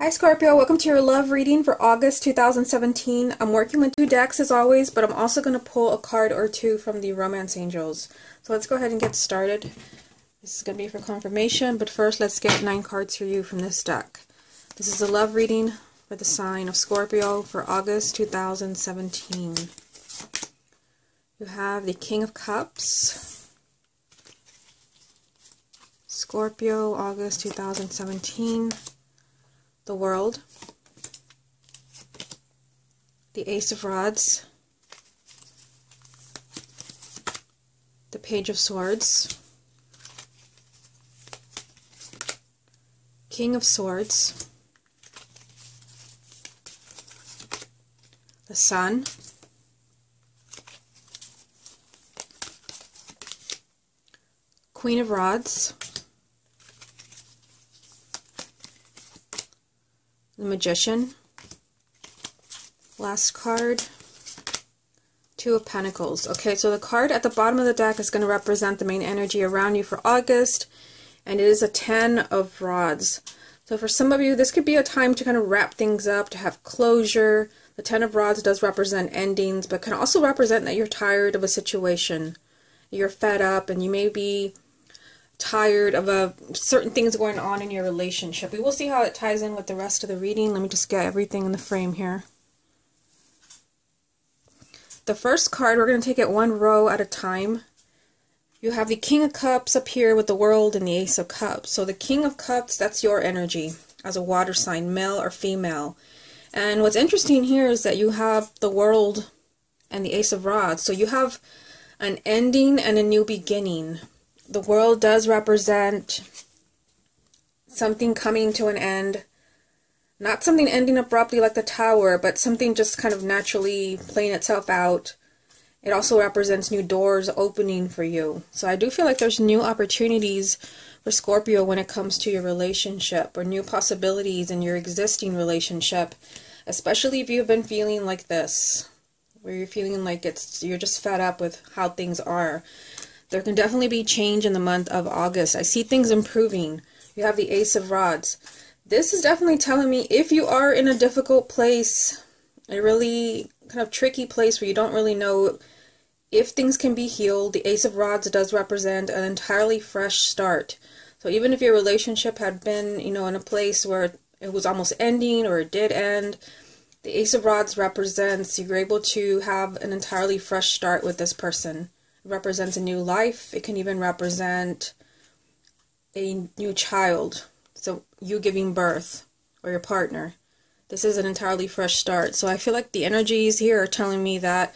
Hi Scorpio, welcome to your love reading for August 2017. I'm working with two decks as always, but I'm also going to pull a card or two from the Romance Angels. So let's go ahead and get started. This is going to be for confirmation, but first let's get 9 cards for you from this deck. This is a love reading for the sign of Scorpio for August 2017. You have the King of Cups, Scorpio, August 2017. The World, the Ace of Rods, the Page of Swords, King of Swords, the Sun, Queen of Rods, the Magician, last card, Two of Pentacles. Okay, so the card at the bottom of the deck is going to represent the main energy around you for August, and it is a 10 of Rods. So for some of you, this could be a time to kind of wrap things up, to have closure. The 10 of Rods does represent endings, but can also represent that you're tired of a situation. You're fed up, and you may be tired of certain things going on in your relationship. We will see how it ties in with the rest of the reading. Let me just get everything in the frame here. The first card, we're going to take it one row at a time. You have the King of Cups up here with the World and the Ace of Cups. So the King of Cups, that's your energy as a water sign, male or female. And what's interesting here is that you have the World and the Ace of Rods. So you have an ending and a new beginning. The World does represent something coming to an end. Not something ending abruptly like the Tower, but something just kind of naturally playing itself out. It also represents new doors opening for you. So I do feel like there's new opportunities for Scorpio when it comes to your relationship, or new possibilities in your existing relationship, especially if you've been feeling like this, where you're feeling like you're just fed up with how things are. There can definitely be change in the month of August. I see things improving. You have the Ace of Rods. This is definitely telling me if you are in a difficult place, a really kind of tricky place where you don't really know if things can be healed, the Ace of Rods does represent an entirely fresh start. So even if your relationship had been, in a place where it was almost ending or it did end, the Ace of Rods represents you're able to have an entirely fresh start with this person. Represents a new life. It can even represent a new child, so you giving birth, or your partner. This is an entirely fresh start. So I feel like the energies here are telling me that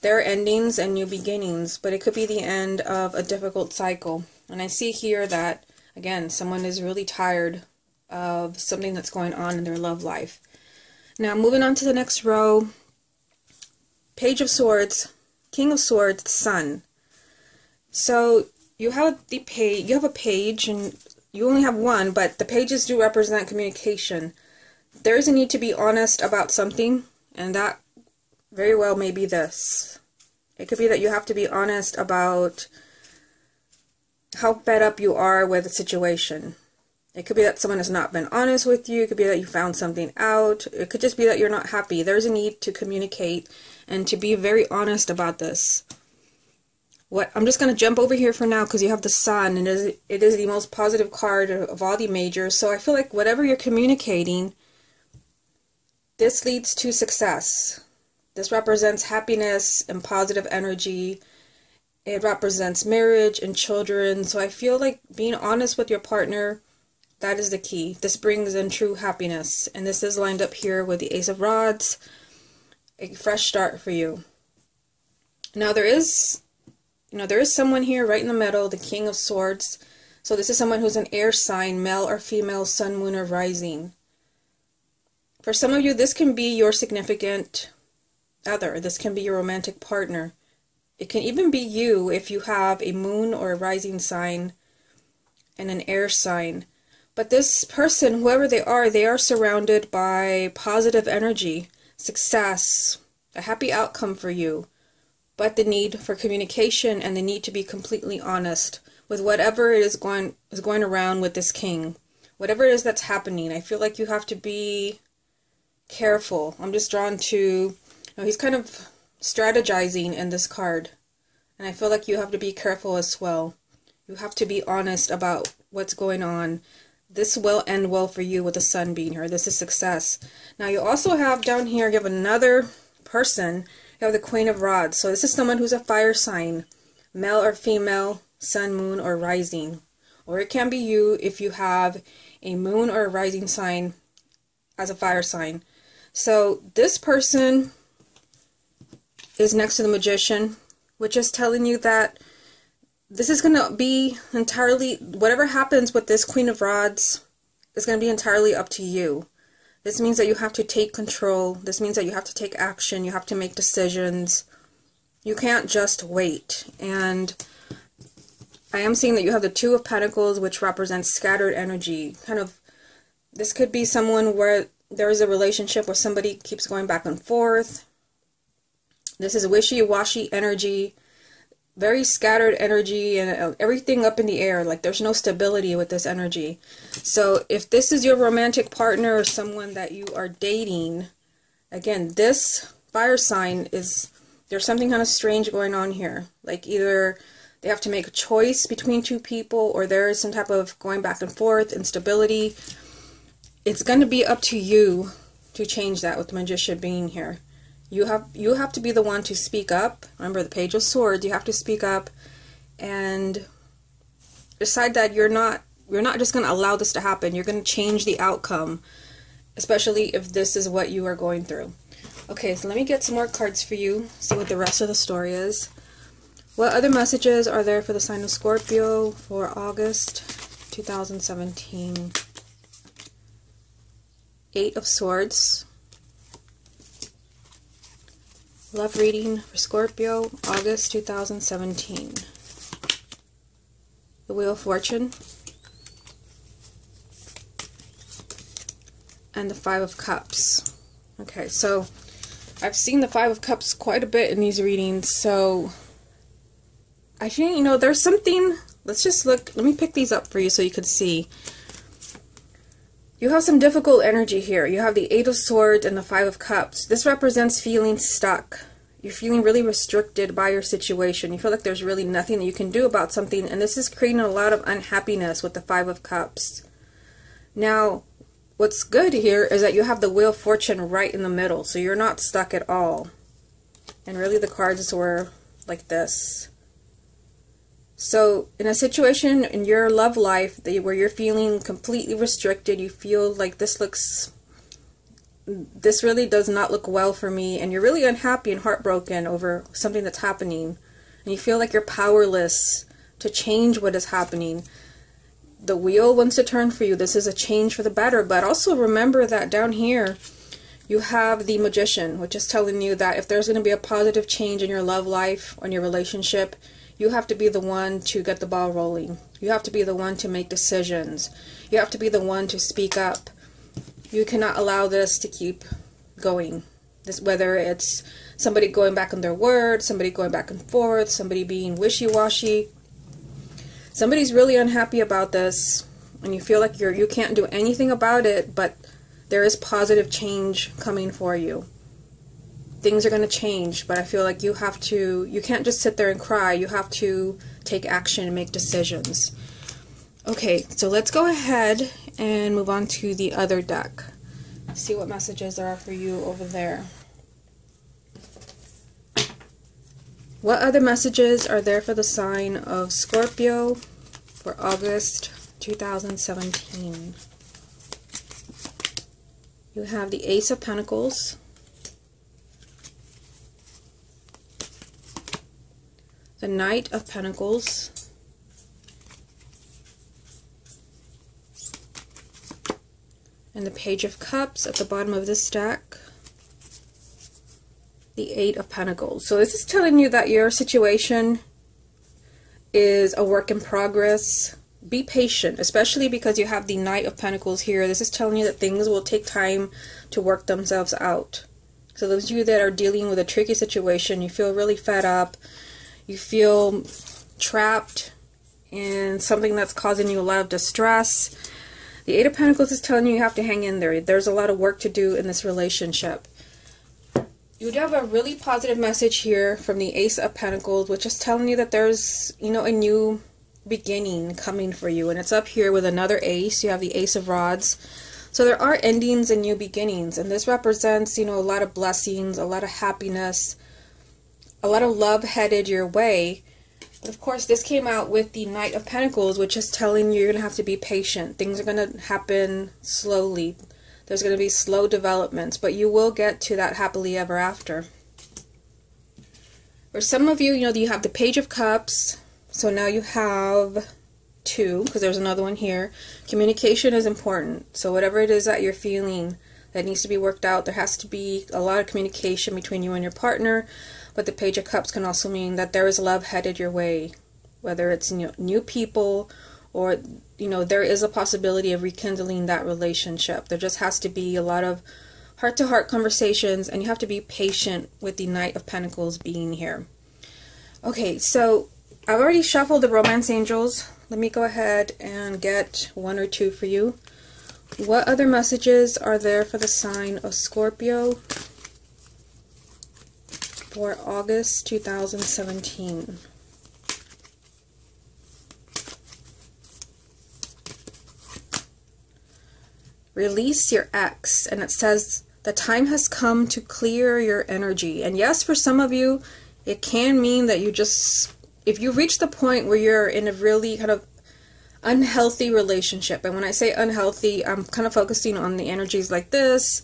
there are endings and new beginnings, but it could be the end of a difficult cycle. And I see here that, again, someone is really tired of something that's going on in their love life. Now moving on to the next row, Page of Swords, King of Swords, the Sun. So you have a page, and you only have one, but the pages do represent communication. There is a need to be honest about something, and that very well may be this. It could be that you have to be honest about how fed up you are with a situation. It could be that someone has not been honest with you. It could be that you found something out. It could just be that you're not happy. There's a need to communicate and to be very honest about this. I'm just going to jump over here for now because you have the Sun, and it is the most positive card of all the majors. So I feel like whatever you're communicating, this leads to success. This represents happiness and positive energy. It represents marriage and children. So I feel like being honest with your partner, that is the key. This brings in true happiness. And this is lined up here with the Ace of Rods, a fresh start for you. Now there is someone here right in the middle, the King of Swords. So this is someone who's an air sign, male or female, sun, moon, or rising. For some of you, this can be your significant other. This can be your romantic partner. It can even be you if you have a moon or a rising sign and an air sign. But this person, whoever they are surrounded by positive energy, success, a happy outcome for you. But the need for communication and the need to be completely honest with whatever it is going around with this king. whatever it is that's happening, I feel like you have to be careful. I'm just drawn to, you know, he's kind of strategizing in this card. And I feel like you have to be careful as well. You have to be honest about what's going on. This will end well for you with the sun being here. This is success. Now you also have down here, you have another person. You have the Queen of Rods. So this is someone who's a fire sign, male or female, sun, moon, or rising. Or it can be you if you have a moon or a rising sign as a fire sign. So this person is next to the Magician, which is telling you that this is going to be entirely, whatever happens with this Queen of Rods is going to be entirely up to you. This means that you have to take control. This means that you have to take action. You have to make decisions. You can't just wait. And I am seeing that you have the Two of Pentacles, which represents scattered energy. Kind of, this could be someone where there is a relationship where somebody keeps going back and forth. This is wishy-washy energy. Very scattered energy and everything up in the air. Like there's no stability with this energy. So if this is your romantic partner or someone that you are dating, again, this fire sign is, there's something kind of strange going on here. Like either they have to make a choice between two people or there is some type of going back and forth, instability. It's going to be up to you to change that with the Magician being here. You have to be the one to speak up. Remember the Page of Swords, you have to speak up and decide that you're not just going to allow this to happen. You're going to change the outcome, especially if this is what you are going through. Okay, so let me get some more cards for you, see what the rest of the story is. What other messages are there for the sign of Scorpio for August 2017? Eight of Swords. Love reading for Scorpio, August 2017. The Wheel of Fortune. And the Five of Cups. Okay, so I've seen the Five of Cups quite a bit in these readings, so I think, you know, there's something, let's just look, let me pick these up for you so you can see. You have some difficult energy here. You have the Eight of Swords and the Five of Cups. This represents feeling stuck. You're feeling really restricted by your situation. You feel like there's really nothing that you can do about something, and this is creating a lot of unhappiness with the Five of Cups. Now, what's good here is that you have the Wheel of Fortune right in the middle, so you're not stuck at all. And really the cards were like this. So in a situation in your love life where you're feeling completely restricted, you feel like this really does not look well for me, and you're really unhappy and heartbroken over something that's happening, and you feel like you're powerless to change what is happening. The wheel wants to turn for you. This is a change for the better, but also remember that down here you have the Magician, which is telling you that if there's going to be a positive change in your love life or in your relationship, you have to be the one to get the ball rolling. You have to be the one to make decisions. You have to be the one to speak up. You cannot allow this to keep going. This, whether it's somebody going back on their word, somebody going back and forth, somebody being wishy-washy. Somebody's really unhappy about this, and you feel like you can't do anything about it, but there is positive change coming for you. Things are going to change, but I feel like you can't just sit there and cry. You have to take action and make decisions. Okay, so let's go ahead and move on to the other deck. See what messages there are for you over there. What other messages are there for the sign of Scorpio for August 2017? You have the Ace of Pentacles, the Knight of Pentacles, and the Page of Cups at the bottom of this deck, the Eight of Pentacles. So this is telling you that your situation is a work in progress. Be patient, especially because you have the Knight of Pentacles here. This is telling you that things will take time to work themselves out. So those of you that are dealing with a tricky situation, you feel really fed up, you feel trapped in something that's causing you a lot of distress, The Eight of Pentacles is telling you have to hang in there. There's a lot of work to do in this relationship. You do have a really positive message here from the Ace of Pentacles, which is telling you that there's, you know, a new beginning coming for you. And it's up here with another ace. You have the Ace of Rods. So there are endings and new beginnings. And this represents, you know, a lot of blessings, a lot of happiness, a lot of love headed your way. But of course, this came out with the Knight of Pentacles, which is telling you you're going to have to be patient. Things are going to happen slowly. There's going to be slow developments, but you will get to that happily ever after. For some of you, you know, you have the Page of Cups. So now you have two, because there's another one here. Communication is important. So whatever it is that you're feeling that needs to be worked out, there has to be a lot of communication between you and your partner. But the Page of Cups can also mean that there is love headed your way, whether it's new people, or, you know, there is a possibility of rekindling that relationship. There just has to be a lot of heart-to-heart conversations, and you have to be patient with the Knight of Pentacles being here. Okay, so I've already shuffled the Romance Angels. Let me go ahead and get one or two for you. What other messages are there for the sign of Scorpio for August 2017? Release your ex, and it says the time has come to clear your energy. And yes, for some of you, it can mean that you just, if you reach the point where you're in a really kind of unhealthy relationship, and when I say unhealthy, I'm kind of focusing on the energies like this,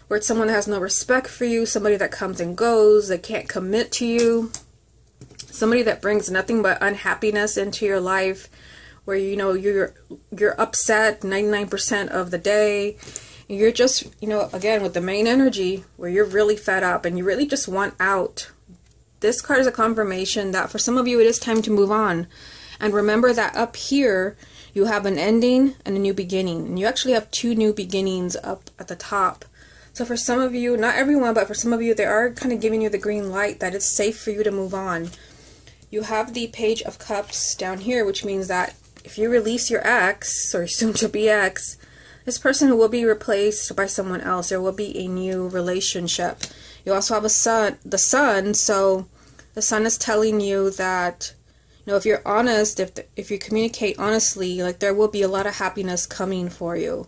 where it's someone that has no respect for you, somebody that comes and goes, that can't commit to you, somebody that brings nothing but unhappiness into your life, where, you know, you're upset 99% of the day. You're just, you know, again, with the main energy, where you're really fed up and you really just want out. This card is a confirmation that for some of you, it is time to move on. And remember that up here, you have an ending and a new beginning. And you actually have two new beginnings up at the top. So for some of you, not everyone, but for some of you, they are kind of giving you the green light that it's safe for you to move on. You have the Page of Cups down here, which means that if you release your ex, or soon-to-be ex, this person will be replaced by someone else. There will be a new relationship. You also have the sun, so the sun is telling you that, you know, if you're honest, if you communicate honestly, like, there will be a lot of happiness coming for you.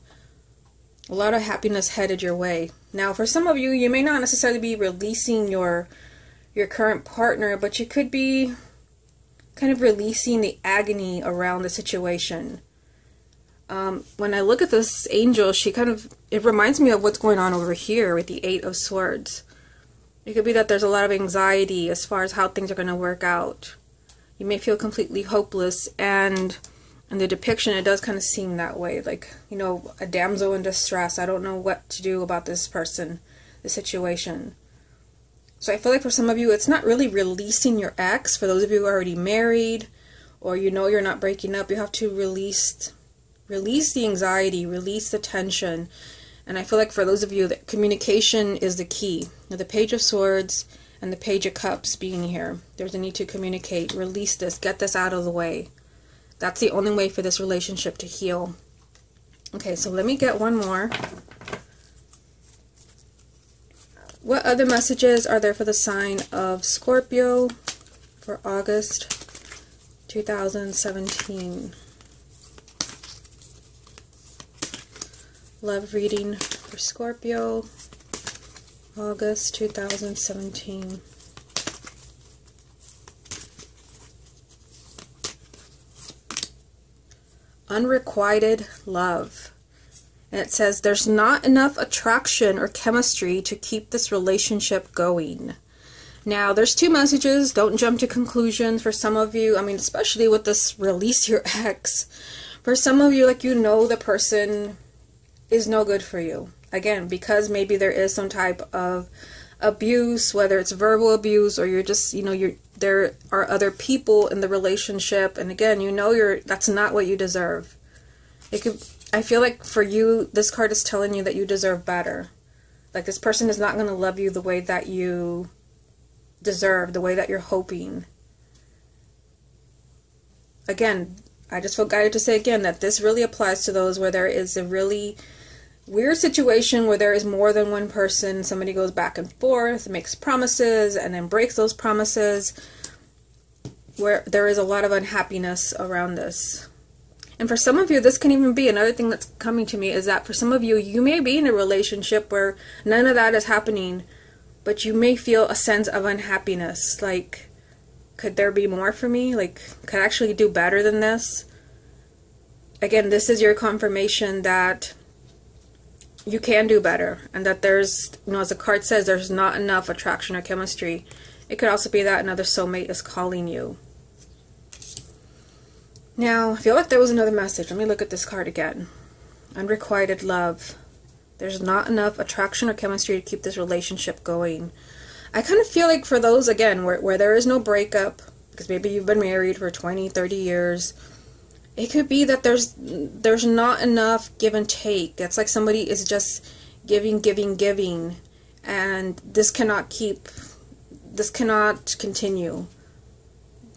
A lot of happiness headed your way. Now, for some of you, you may not necessarily be releasing your current partner, but you could be kind of releasing the agony around the situation. When I look at this angel, it reminds me of what's going on over here with the Eight of Swords. It could be that there's a lot of anxiety as far as how things are going to work out. You may feel completely hopeless, and in the depiction, it does kind of seem that way. Like, you know, a damsel in distress. I don't know what to do about this person, this situation. So I feel like for some of you, it's not really releasing your ex. For those of you who are already married, or you know you're not breaking up, you have to release the anxiety, release the tension. And I feel like for those of you, that communication is the key. Now, the Page of Swords and the Page of Cups being here, there's a need to communicate, release this, get this out of the way. That's the only way for this relationship to heal. Okay, so let me get one more. What other messages are there for the sign of Scorpio for August 2017? Love reading for Scorpio, August 2017. Unrequited love. And it says there's not enough attraction or chemistry to keep this relationship going. Now, there's two messages. Don't jump to conclusions for some of you. I mean, especially with this release your ex. For some of you, like, you know the person is no good for you. Again, because maybe there is some type of abuse, whether it's verbal abuse or you're just, you know, there are other people in the relationship. And again, you know that's not what you deserve. I feel like for you, this card is telling you that you deserve better. Like, this person is not going to love you the way that you deserve, the way that you're hoping. Again, I just feel guided to say again that this really applies to those where there is a really weird situation where there is more than one person. Somebody goes back and forth, makes promises, and then breaks those promises, where there is a lot of unhappiness around this. And for some of you, this can even be another thing that's coming to me, is that for some of you, you may be in a relationship where none of that is happening, but you may feel a sense of unhappiness. Like, could there be more for me? Like, could I actually do better than this? Again, this is your confirmation that you can do better, and that there's, you know, as the card says, there's not enough attraction or chemistry. It could also be that another soulmate is calling you. Now, I feel like there was another message. Let me look at this card again. Unrequited love. There's not enough attraction or chemistry to keep this relationship going. I kind of feel like for those, again, where there is no breakup, because maybe you've been married for 20, 30 years, it could be that there's not enough give and take. It's like somebody is just giving, and this cannot continue.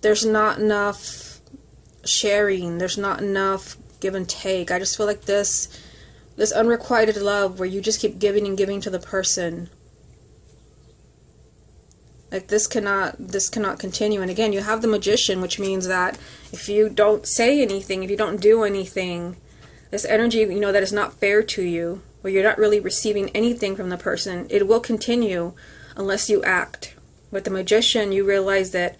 There's not enough sharing, there's not enough give and take. I just feel like this unrequited love where you just keep giving and giving to the person, like this cannot continue. And again, you have the Magician, which means that if you don't say anything, if you don't do anything, this energy, you know, that is not fair to you, where you're not really receiving anything from the person, it will continue unless you act. With the Magician, you realize that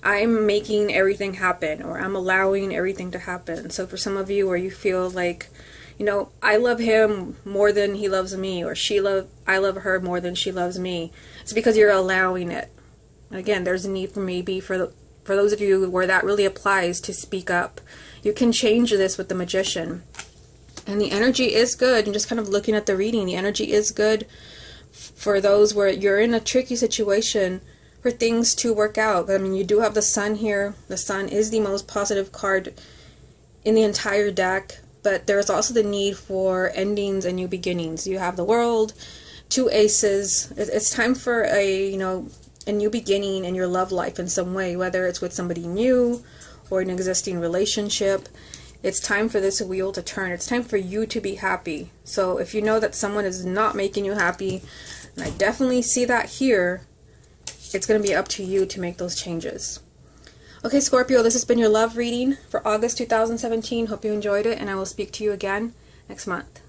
I'm making everything happen, or I'm allowing everything to happen. So for some of you where you feel like, you know, I love him more than he loves me, or I love her more than she loves me, it's because you're allowing it. Again, there's a need for maybe for those of you where that really applies to speak up. You can change this with the Magician. And the energy is good. And just kind of looking at the reading, the energy is good for those where you're in a tricky situation, for things to work out. I mean, you do have the Sun here. The Sun is the most positive card in the entire deck, but there's also the need for endings and new beginnings. You have the World, 2 aces. It's time for a new beginning in your love life in some way, whether it's with somebody new or an existing relationship. It's time for this wheel to turn. It's time for you to be happy. So if you know that someone is not making you happy, and I definitely see that here, it's going to be up to you to make those changes. Okay, Scorpio, this has been your love reading for August 2017. Hope you enjoyed it, and I will speak to you again next month.